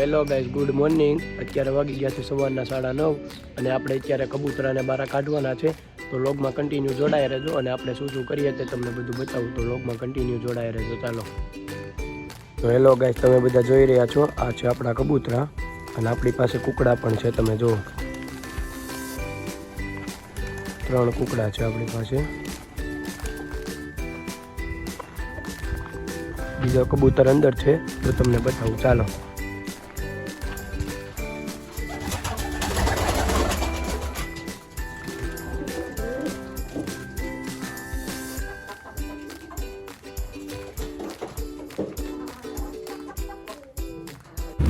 Hello guys, good morning. અત્યારે વાગી ગયા છે સવારના 9:30 અને આપણે અત્યારે કબૂતરાને બહાર કાઢવાના છે। તો લોગમાં કન્ટિન્યુ જોડાયા રહેજો અને આપણે શું શું કરીએ તે તમને બધું બતાવું। તો લોગમાં કન્ટિન્યુ જોડાયા રહેજો, ચાલો। તો હેલો ગાઈઝ, તમે બધા જોઈ રહ્યા છો, આ છે આપણા કબૂતરા અને આપણી પાસે કુકડા પણ છે। તમે જુઓ, 3 કુકડા છે આપણી પાસે। બીજો કબૂતર અંદર છે, તો તમને બતાવું, ચાલો।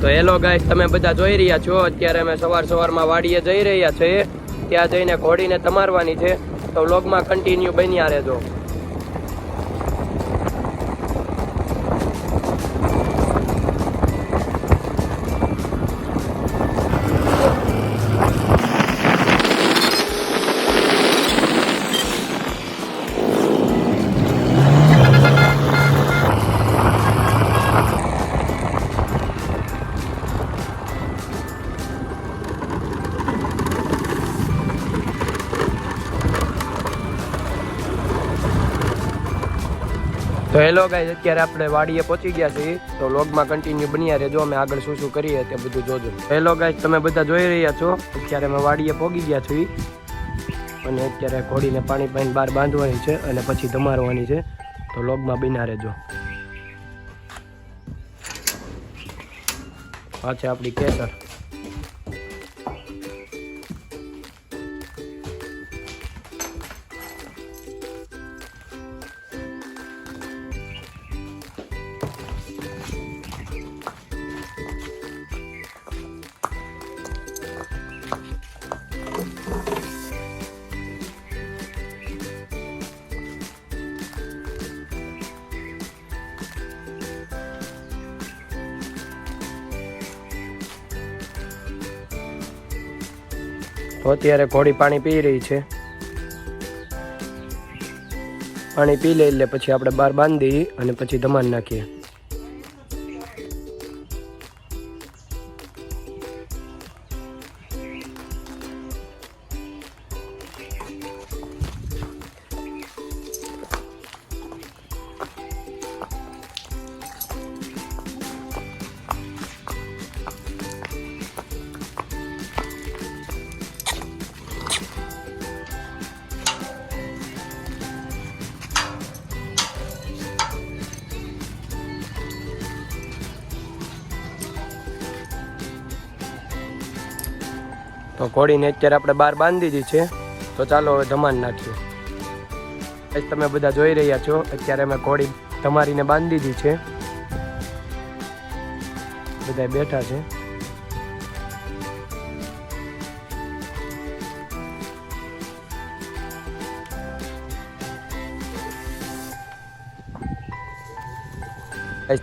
તો હેલો ગાઈસ, તમે બધા જોઈ રહ્યા છો, અત્યારે અમે સવારમાં વાડીએ જઈ રહ્યા છીએ। ત્યાં જઈને ઘોડીને તમારવાની છે, તો વ્લોગમાં કન્ટિન્યુ બન્યા રહેજો। તો હેલો ગાઈસ, અત્યારે આપણે વાડીએ પહોંચી ગયા છીએ, તો વ્લોગમાં કન્ટિન્યુ બન્યા રહેજો। અમે આગળ શું શું કરીએ તે બધું જોજો। હેલો ગાઈસ, તમે બધા જોઈ રહ્યા છો, અત્યારે અમે વાડીએ પહોંચી ગયા છીએ અને અત્યારે ઘોડીને પાણી પાઈને બહાર બાંધવાની છે અને પછી ધમારવાની છે, તો વ્લોગમાં બન્યા રહેજો। આ છે આપણી કેસર। તો અત્યારે ઘોડી પાણી પી રહી છે, પાણી પી લે એટલે પછી આપણે બહાર બાંધી અને પછી ધમાન નાખીએ। તો ઘોડીને અત્યારે આપણે બહાર બાંધી દીધી છે, તો ચાલો હવે ધમાન નાખીએ। તમે બધા જોઈ રહ્યા છો, અત્યારે અમે ઘોડી તમારીને બાંધી દીધી છે, બધા બેઠા છે।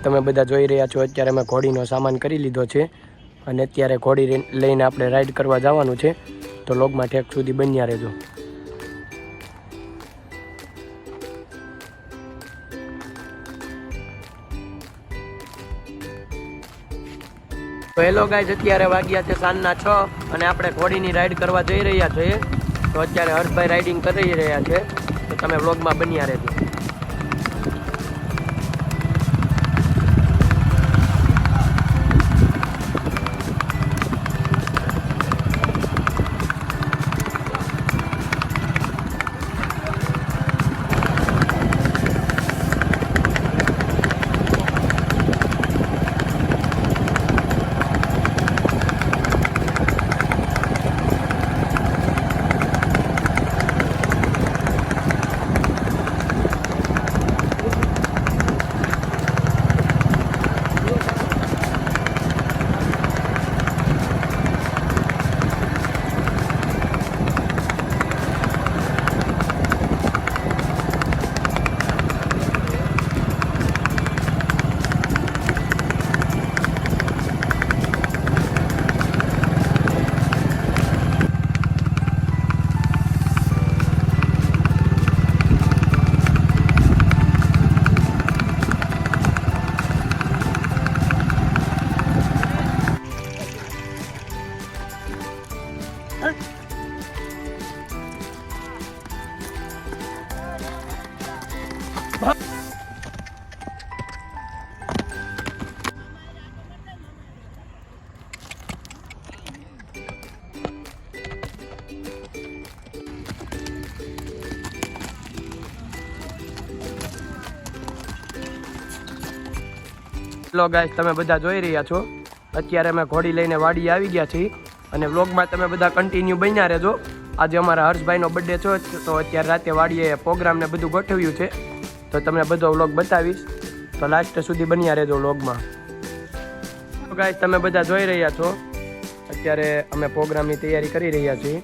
તમે બધા જોઈ રહ્યા છો, અત્યારે અમે ઘોડીનો સામાન કરી લીધો છે અને અત્યારે ઘોડી લઈને આપણે રાઈડ કરવા જવાનું છે, તો વ્લોગમાં ઠેક સુધી બન્યા રહેજો। તો હેલો ગાઈઝ, અત્યારે વાગ્યા છે સાંજના 6 અને આપણે ઘોડીની રાઈડ કરવા જઈ રહ્યા છીએ। તો અત્યારે હર્ષભાઈ રાઇડિંગ કરી રહ્યા છે, તો તમે વ્લોગમાં બન્યા રહેજો। લો ગાઈસ, તમે બધા જોઈ રહ્યા છો, અત્યારે અમે ઘોડી લઈને વાડીએ આવી ગયા છીએ અને વ્લોગમાં તમે બધા કન્ટિન્યુ બન્યા રહેજો. આજે અમારા હર્ષભાઈનો બર્થડે છે, તો અત્યારે રાતે વાડીએ પ્રોગ્રામ ને બધું ગોઠવ્યું છે, તો તમને બધો વ્લોગ બતાવીશ, તો લાસ્ટ સુધી બન્યા રહેજો વ્લોગમાં. તો ગાઈસ, તમે બધા જોઈ રહ્યા છો, અત્યારે અમે પ્રોગ્રામની તૈયારી કરી રહ્યા છીએ.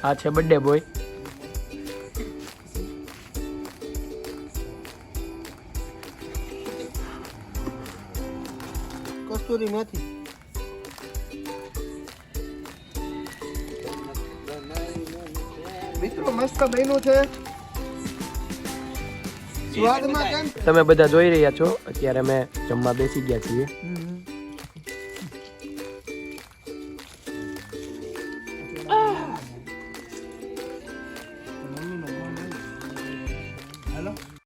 આ છે બર્થડે બોય. કસ્તુરી મેથી મિત્રો મસ્ત બન્યું છે. સ્વાદમાં કેમ તમે બધા જોઈ રહ્યા છો, અત્યારે અમે જમવા બેસી ગયા છીએ.